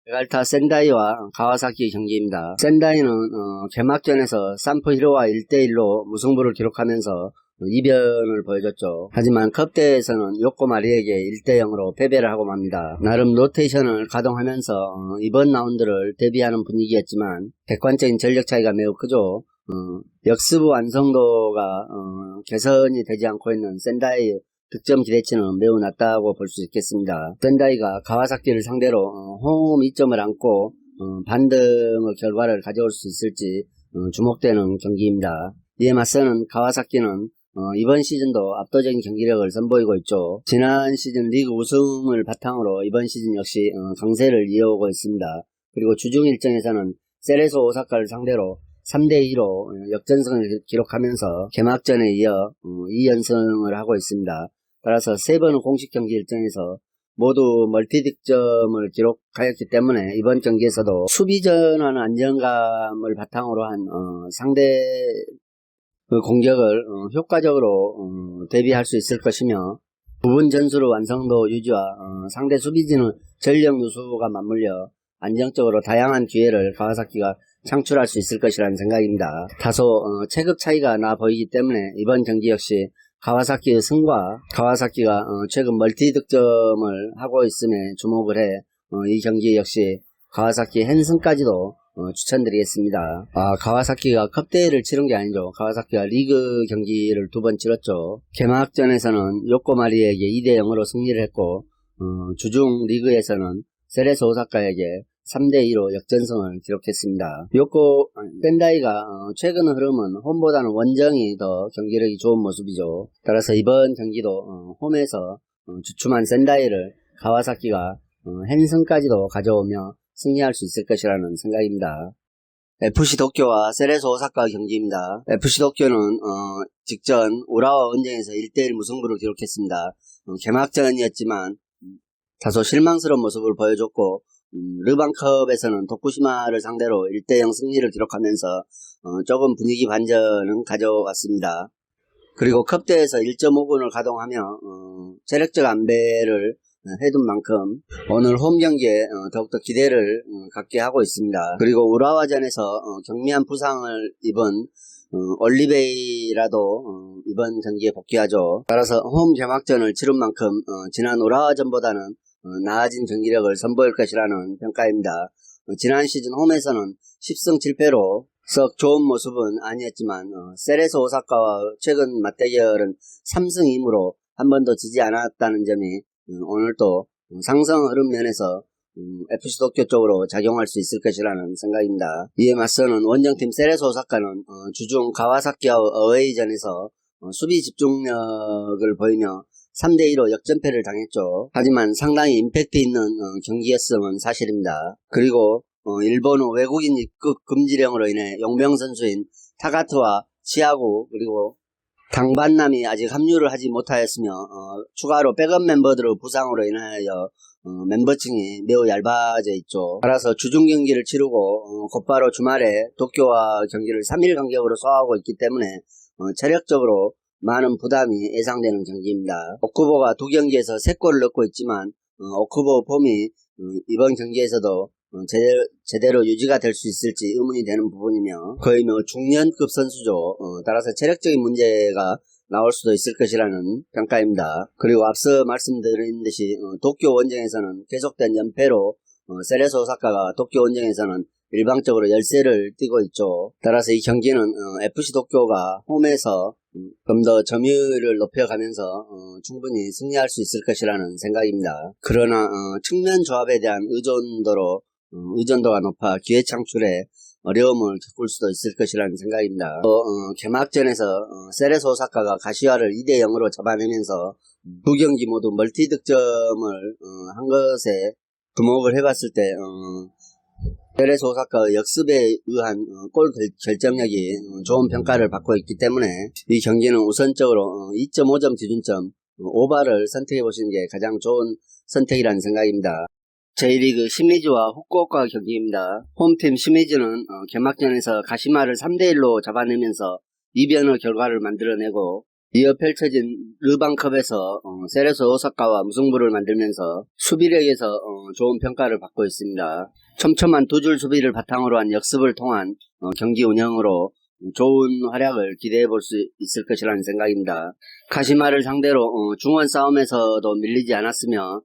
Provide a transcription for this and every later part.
베갈타 센다이와 가와사키 경기입니다. 센다이는 개막전에서 산프 히로와 1대1로 무승부를 기록하면서 이변을 보여줬죠. 하지만 컵대회에서는 요코 마리에게 1대0으로 패배를 하고 맙니다. 나름 로테이션을 가동하면서 이번 라운드를 대비하는 분위기였지만 객관적인 전력 차이가 매우 크죠. 역습 완성도가 개선이 되지 않고 있는 센다이의 득점 기대치는 매우 낮다고 볼 수 있겠습니다. 센다이가 가와사키를 상대로 홈 2점을 안고 반등의 결과를 가져올 수 있을지 주목되는 경기입니다. 이에 맞서는 가와사키는 이번 시즌도 압도적인 경기력을 선보이고 있죠. 지난 시즌 리그 우승을 바탕으로 이번 시즌 역시 강세를 이어오고 있습니다. 그리고 주중 일정에서는 세레소 오사카를 상대로 3대2로 역전승을 기록하면서 개막전에 이어 2연승을 하고 있습니다. 따라서 3번의 공식 경기 일정에서 모두 멀티득점을 기록하였기 때문에 이번 경기에서도 수비전환 안정감을 바탕으로 한 상대 공격을 효과적으로 대비할 수 있을 것이며 부분 전술의 완성도 유지와 상대 수비진의 전력 누수가 맞물려 안정적으로 다양한 기회를 가와사키가 창출할 수 있을 것이라는 생각입니다. 다소 체급 차이가 나 보이기 때문에 이번 경기 역시 가와사키의 승과 가와사키가 최근 멀티 득점을 하고 있음에 주목을 해 이 경기 역시 가와사키 핸승까지도 추천드리겠습니다. 가와사키가 컵대회를 치른 게 아니죠. 가와사키가 리그 경기를 2번 치렀죠. 개막전에서는 요코마리에게 2대0으로 승리를 했고 주중 리그에서는 세레소 오사카에게 3대2로 역전승을 기록했습니다. 센다이가 최근 흐름은 홈보다는 원정이 더 경기력이 좋은 모습이죠. 따라서 이번 경기도 홈에서 주춤한 센다이를 가와사키가 핸승까지도 가져오며 승리할 수 있을 것이라는 생각입니다. FC 도쿄와 세레소 오사카 경기입니다. FC 도쿄는 직전 우라와 원정에서 1대1 무승부를 기록했습니다. 개막전이었지만 다소 실망스러운 모습을 보여줬고 르방컵에서는 도쿠시마를 상대로 1대0 승리를 기록하면서 조금 분위기 반전은 가져왔습니다. 그리고 컵대회에서 1.5군을 가동하며 체력적 안배를 해둔 만큼 오늘 홈 경기에 더욱더 기대를 갖게 하고 있습니다. 그리고 우라와전에서 경미한 부상을 입은 올리베이라도 이번 경기에 복귀하죠. 따라서 홈 개막전을 치른 만큼 지난 우라와전보다는 나아진 경기력을 선보일 것이라는 평가입니다. 지난 시즌 홈에서는 10승 7패로 썩 좋은 모습은 아니었지만 세레소 오사카와 최근 맞대결은 3승 2무로 한 번도 지지 않았다는 점이 오늘 또 상승 흐름 면에서 FC 도쿄 쪽으로 작용할 수 있을 것이라는 생각입니다. 이에 맞서는 원정팀 세레소 오사카는 주중 가와사키와 어웨이전에서 수비 집중력을 보이며 3대2로 역전패를 당했죠. 하지만 상당히 임팩트 있는 경기였음은 사실입니다. 그리고 일본의 외국인 입국 금지령으로 인해 용병 선수인 타가트와 치아구 그리고 당반남이 아직 합류를 하지 못하였으며 추가로 백업 멤버들의 부상으로 인하여 멤버층이 매우 얇아져 있죠. 따라서 주중 경기를 치르고 곧바로 주말에 도쿄와 경기를 3일 간격으로 소화하고 있기 때문에 체력적으로 많은 부담이 예상되는 경기입니다. 오쿠보가 2경기에서 3골을 넣고 있지만 오쿠보 폼이 이번 경기에서도 제대로 유지가 될 수 있을지 의문이 되는 부분이며 거의 중년급 선수죠. 따라서 체력적인 문제가 나올 수도 있을 것이라는 평가입니다. 그리고 앞서 말씀드린 듯이 도쿄 원정에서는 계속된 연패로 세레소 오사카가 도쿄 원정에서는 일방적으로 열세를 띄고 있죠. 따라서 이 경기는 FC 도쿄가 홈에서 좀 더 점유율을 높여가면서 충분히 승리할 수 있을 것이라는 생각입니다. 그러나 측면 조합에 대한 의존도가 높아 기회 창출에 어려움을 겪을 수도 있을 것이라는 생각입니다. 개막전에서 세레소 오사카가 가시와를 2대0으로 잡아내면서 2경기 모두 멀티 득점을 한 것에 주목을 해봤을 때 세레소 오사카의 역습에 의한 골 결정력이 좋은 평가를 받고 있기 때문에 이 경기는 우선적으로 2.5점 기준점 오바를 선택해 보시는 게 가장 좋은 선택이라는 생각입니다. J리그 시미즈와 후쿠오카 경기입니다. 홈팀 시미즈는 개막전에서 가시마를 3대1로 잡아내면서 이변의 결과를 만들어내고 이어 펼쳐진 르방컵에서 세레소 오사카와 무승부를 만들면서 수비력에서 좋은 평가를 받고 있습니다. 촘촘한 두 줄 수비를 바탕으로 한 역습을 통한 경기 운영으로 좋은 활약을 기대해 볼 수 있을 것이라는 생각입니다. 카시마를 상대로 중원 싸움에서도 밀리지 않았으며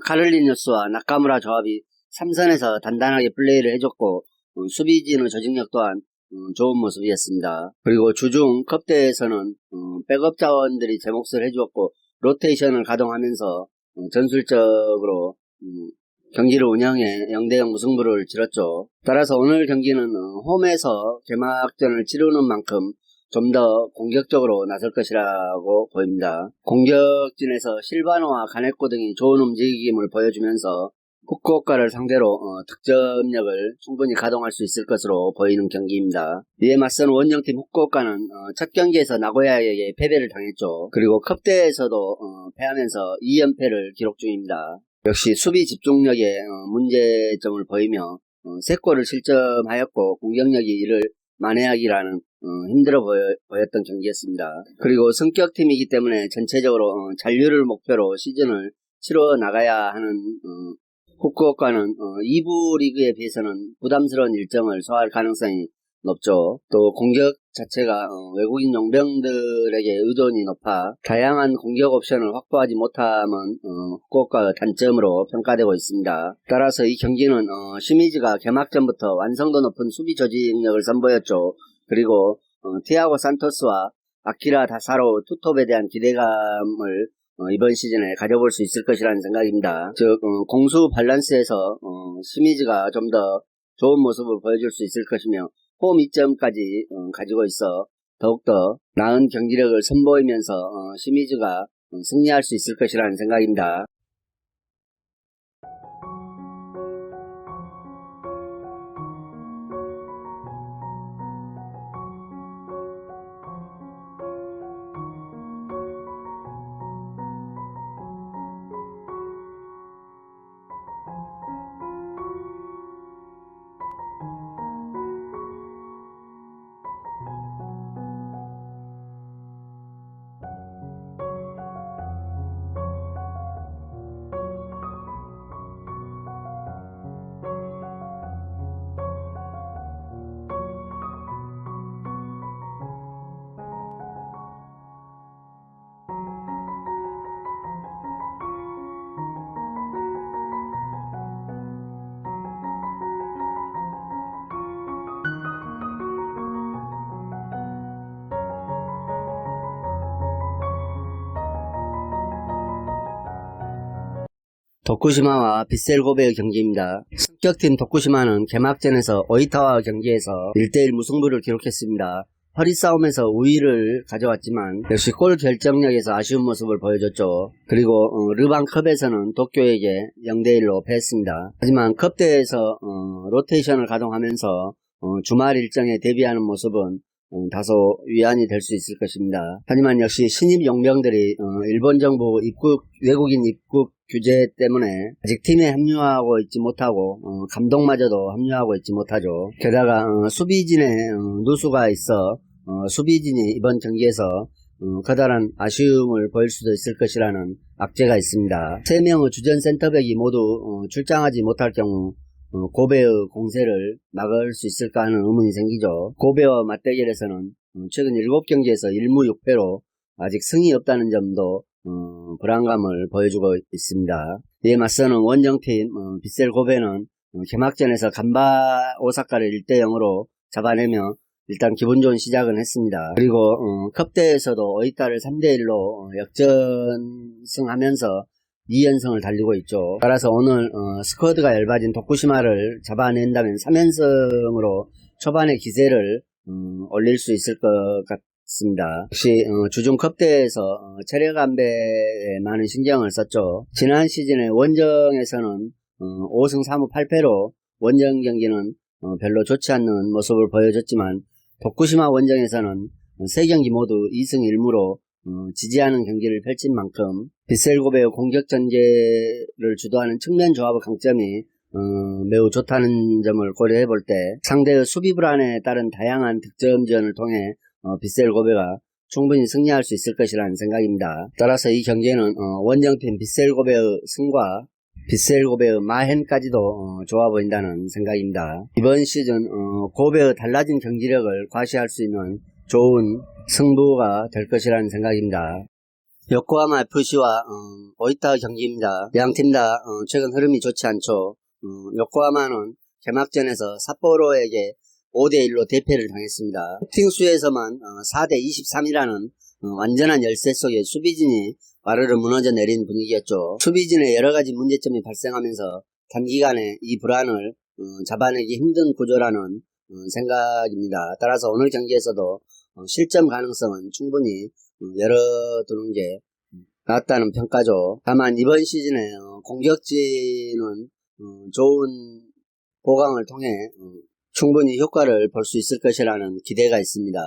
카를리뉴스와 나카무라 조합이 3선에서 단단하게 플레이를 해줬고 수비진의 조직력 또한 좋은 모습이었습니다. 그리고 주중 컵대회에서는 백업 자원들이 제 몫을 해주었고 로테이션을 가동하면서 전술적으로 경기를 운영해 0대0 무승부를 치렀죠. 따라서 오늘 경기는 홈에서 개막전을 치르는 만큼 좀 더 공격적으로 나설 것이라고 보입니다. 공격진에서 실바노와 가네코 등이 좋은 움직임을 보여주면서 후쿠오카를 상대로 득점력을 충분히 가동할 수 있을 것으로 보이는 경기입니다. 이에 맞선 원정팀 후쿠오카는 첫 경기에서 나고야에게 패배를 당했죠. 그리고 컵대회에서도 패하면서 2연패를 기록 중입니다. 역시 수비 집중력에 문제점을 보이며 3골을 실점하였고 공격력이 이를 만회하기라는 힘들어 보였던 경기였습니다. 그리고 성격팀이기 때문에 전체적으로 잔류를 목표로 시즌을 치러 나가야 하는 후쿠오카는 2부 리그에 비해서는 부담스러운 일정을 소화할 가능성이 높죠. 또 공격 자체가 외국인 용병들에게 의존이 높아 다양한 공격 옵션을 확보하지 못함은 후쿠오카의 단점으로 평가되고 있습니다. 따라서 이 경기는 시미즈가 개막전부터 완성도 높은 수비 조직력을 선보였죠. 그리고 티아고 산토스와 아키라 다사로 투톱에 대한 기대감을 이번 시즌에 가져볼 수 있을 것이라는 생각입니다. 즉 공수 밸런스에서 시미즈가 좀 더 좋은 모습을 보여줄 수 있을 것이며 홈 2점까지 가지고 있어 더욱더 나은 경기력을 선보이면서 시미즈가 승리할 수 있을 것이라는 생각입니다. 도쿠시마와 빗셀 고베의 경기입니다. 성격팀 도쿠시마는 개막전에서 오이타와 경기에서 1대1 무승부를 기록했습니다. 허리 싸움에서 우위를 가져왔지만 역시 골 결정력에서 아쉬운 모습을 보여줬죠. 그리고 르방컵에서는 도쿄에게 0대1로 패했습니다. 하지만 컵대회에서 로테이션을 가동하면서 주말 일정에 대비하는 모습은 다소 위안이 될 수 있을 것입니다. 하지만 역시 신입 용병들이 일본 정부 외국인 입국 규제 때문에 아직 팀에 합류하고 있지 못하고 감독마저도 합류하고 있지 못하죠. 게다가 수비진에 누수가 있어 수비진이 이번 경기에서 커다란 아쉬움을 보일 수도 있을 것이라는 악재가 있습니다. 3명의 주전 센터백이 모두 출장하지 못할 경우 고베의 공세를 막을 수 있을까 하는 의문이 생기죠. 고베와 맞대결에서는 최근 7경기에서 1무 6패로 아직 승이 없다는 점도 불안감을 보여주고 있습니다. 이에 맞서는 원정팀 빗셀 고베는 개막전에서 간바 오사카를 1대0으로 잡아내며 일단 기분 좋은 시작은 했습니다. 그리고 컵대회에서도 오이타를 3대1로 역전승하면서 2연승을 달리고 있죠. 따라서 오늘 스쿼드가 얇아진 도쿠시마를 잡아낸다면 3연승으로 초반에 기세를 올릴 수 있을 것 같습니다. 역시 주중 컵대회에서 체력 안배에 많은 신경을 썼죠. 지난 시즌에 원정에서는 5승 3무 8패로 원정 경기는 별로 좋지 않는 모습을 보여줬지만 도쿠시마 원정에서는 3경기 모두 2승 1무로 지지하는 경기를 펼친 만큼 빗셀 고베의 공격 전개를 주도하는 측면 조합의 강점이 매우 좋다는 점을 고려해 볼 때 상대의 수비 불안에 따른 다양한 득점 지원을 통해 빗셀 고베가 충분히 승리할 수 있을 것이라는 생각입니다. 따라서 이 경기는 원정팀 빗셀고베의 승과 빗셀고베의 마헨까지도 좋아 보인다는 생각입니다. 이번 시즌 고베의 달라진 경기력을 과시할 수 있는 좋은 승부가 될 것이라는 생각입니다. 요코하마 FC와 오이타 경기입니다. 양팀 다 최근 흐름이 좋지 않죠. 요코하마는 개막전에서 삿포로에게 5대1로 대패를 당했습니다. 슈팅수에서만 4대23이라는 완전한 열세 속에 수비진이 와르르 무너져 내린 분위기였죠. 수비진에 여러가지 문제점이 발생하면서 단기간에 이 불안을 잡아내기 힘든 구조라는 생각입니다. 따라서 오늘 경기에서도 실점 가능성은 충분히 열어두는 게 낫다는 평가죠. 다만 이번 시즌에 공격진은 좋은 보강을 통해 충분히 효과를 볼 수 있을 것이라는 기대가 있습니다.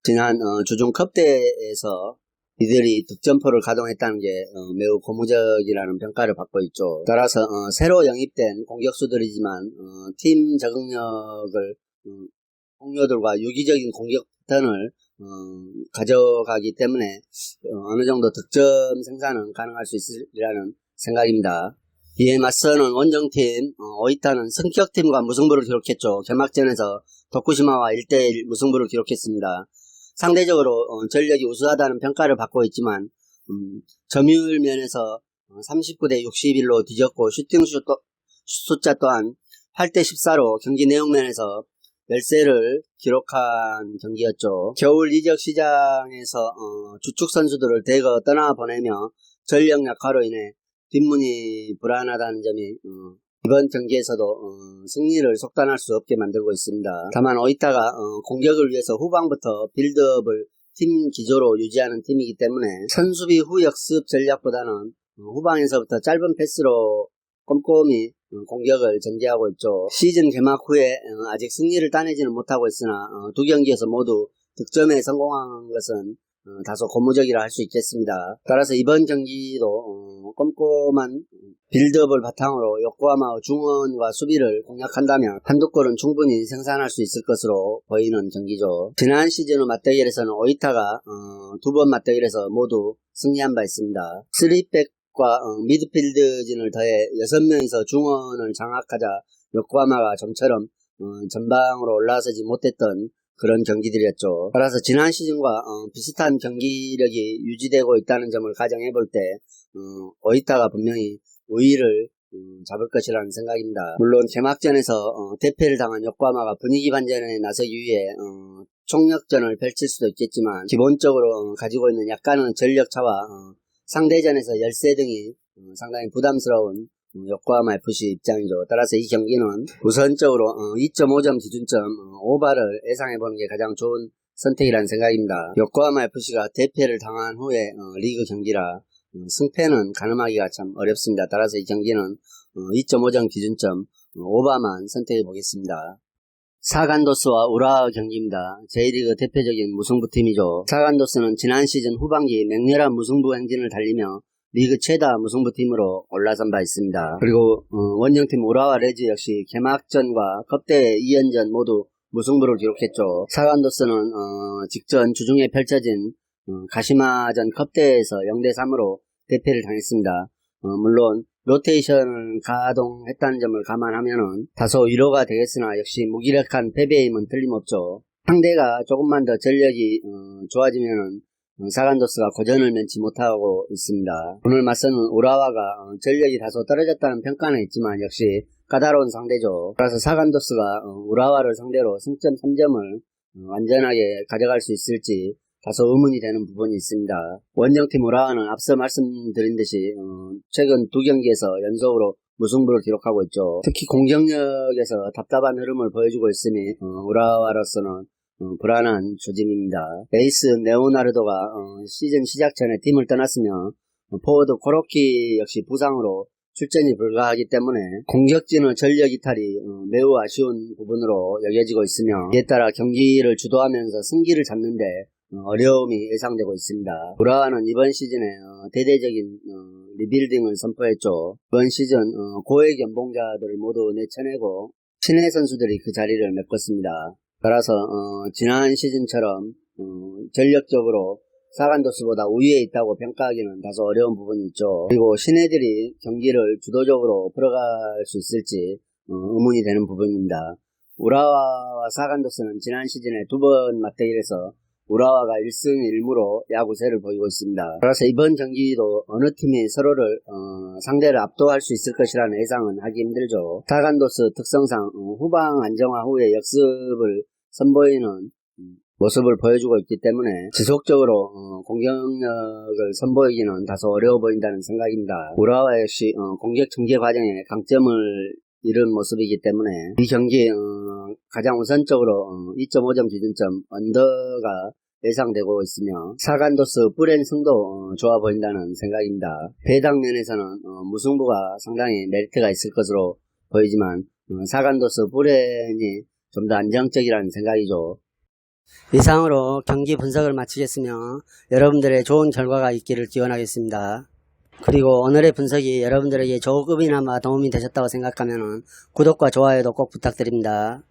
지난 주중컵대에서 이들이 득점포를 가동했다는 게 매우 고무적이라는 평가를 받고 있죠. 따라서 새로 영입된 공격수들이지만 팀 적응력을 동료들과 유기적인 공격 패턴을 가져가기 때문에 어느 정도 득점 생산은 가능할 수 있으리라는 생각입니다. 이에 맞서는 원정팀 오이타는 성격팀과 무승부를 기록했죠. 개막전에서 도쿠시마와 1대1 무승부를 기록했습니다. 상대적으로 전력이 우수하다는 평가를 받고 있지만 점유율 면에서 39대 61로 뒤졌고 슈팅 숫자 또한 8대 14로 경기 내용 면에서 열세를 기록한 경기였죠. 겨울 이적 시장에서 주축 선수들을 대거 떠나보내며 전력 약화로 인해 뒷문이 불안하다는 점이 이번 경기에서도 승리를 속단할 수 없게 만들고 있습니다. 다만 오이타가 공격을 위해서 후방부터 빌드업을 팀 기조로 유지하는 팀이기 때문에 선수비 후 역습 전략보다는 후방에서부터 짧은 패스로 꼼꼼히 공격을 전개하고 있죠. 시즌 개막 후에 아직 승리를 따내지는 못하고 있으나 두 경기에서 모두 득점에 성공한 것은 다소 고무적이라 할 수 있겠습니다. 따라서 이번 경기도 꼼꼼한 빌드업을 바탕으로 요코하마 중원과 수비를 공략한다면 한두 골은 충분히 생산할 수 있을 것으로 보이는 경기죠. 지난 시즌의 맞대결에서는 오이타가 두 번 맞대결에서 모두 승리한 바 있습니다. 3백과 미드필드진을 더해 6명이서 중원을 장악하자 요코하마가 좀처럼 전방으로 올라서지 못했던 그런 경기들이었죠. 따라서 지난 시즌과 비슷한 경기력이 유지되고 있다는 점을 가정해볼 때 오이타가 분명히 우위를 잡을 것이라는 생각입니다. 물론 개막전에서 대패를 당한 요코하마가 분위기 반전에 나서기 위해 총력전을 펼칠 수도 있겠지만 기본적으로 가지고 있는 약간의 전력차와 상대전에서 열세 등이 상당히 부담스러운 요코하마 FC 입장이죠. 따라서 이 경기는 우선적으로 2.5점 기준점 오바를 예상해보는 게 가장 좋은 선택이라는 생각입니다. 요코하마 FC가 대패를 당한 후에 리그 경기라 승패는 가늠하기가 참 어렵습니다. 따라서 이 경기는 2.5점 기준점 오바만 선택해 보겠습니다. 사간도스와 우라와 경기입니다. J리그 대표적인 무승부팀이죠. 사간도스는 지난 시즌 후반기 맹렬한 무승부 행진을 달리며 리그 최다 무승부팀으로 올라선 바 있습니다. 그리고 원정팀 우라와 레즈 역시 개막전과 컵대 2연전 모두 무승부를 기록했죠. 사간도스는 직전 주중에 펼쳐진 가시마전 컵대에서 0대3으로 대패를 당했습니다. 물론 로테이션을 가동했다는 점을 감안하면 다소 위로가 되겠으나 역시 무기력한 패배의 힘은 틀림없죠. 상대가 조금만 더 전력이 좋아지면 사간도스가 고전을 면치 못하고 있습니다. 오늘 맞서는 우라와가 전력이 다소 떨어졌다는 평가는 있지만 역시 까다로운 상대죠. 따라서 사간도스가 우라와를 상대로 승점 3점을 완전하게 가져갈 수 있을지 다소 의문이 되는 부분이 있습니다. 원정팀 우라와는 앞서 말씀드린 듯이 최근 두 경기에서 연속으로 무승부를 기록하고 있죠. 특히 공격력에서 답답한 흐름을 보여주고 있으니 우라와로서는 불안한 조짐입니다. 에이스 네오나르도가 시즌 시작 전에 팀을 떠났으며 포워드 코로키 역시 부상으로 출전이 불가하기 때문에 공격진의 전력 이탈이 매우 아쉬운 부분으로 여겨지고 있으며 이에 따라 경기를 주도하면서 승기를 잡는데 어려움이 예상되고 있습니다. 우라와는 이번 시즌에 대대적인 리빌딩을 선포했죠. 이번 시즌 고액 연봉자들을 모두 내쳐내고 신예 선수들이 그 자리를 메꿨습니다. 따라서 지난 시즌처럼 전력적으로 사간도스보다 우위에 있다고 평가하기는 다소 어려운 부분이 있죠. 그리고 신예들이 경기를 주도적으로 풀어갈 수 있을지 의문이 되는 부분입니다. 우라와와 사간도스는 지난 시즌에 2번 맞대결에서 우라와가 1승 1무로 야구세를 보이고 있습니다. 따라서 이번 경기도 어느 팀이 서로를 상대를 압도할 수 있을 것이라는 예상은 하기 힘들죠. 사간도스 특성상 후방 안정화 후에 역습을 선보이는 모습을 보여주고 있기 때문에 지속적으로 공격력을 선보이기는 다소 어려워 보인다는 생각입니다. 우라와 역시 공격 전개 과정에 강점을 이룬 모습이기 때문에 이 경기 가장 우선적으로 2.5점 기준점 언더가 예상되고 있으며 사간도스 뿔앤승도 좋아 보인다는 생각입니다. 배당 면에서는 무승부가 상당히 메리트가 있을 것으로 보이지만 사간도스 뿔앤이 좀 더 안정적이라는 생각이죠. 이상으로 경기 분석을 마치겠으며 여러분들의 좋은 결과가 있기를 기원하겠습니다. 그리고 오늘의 분석이 여러분들에게 조금이나마 도움이 되셨다고 생각하면 구독과 좋아요도 꼭 부탁드립니다.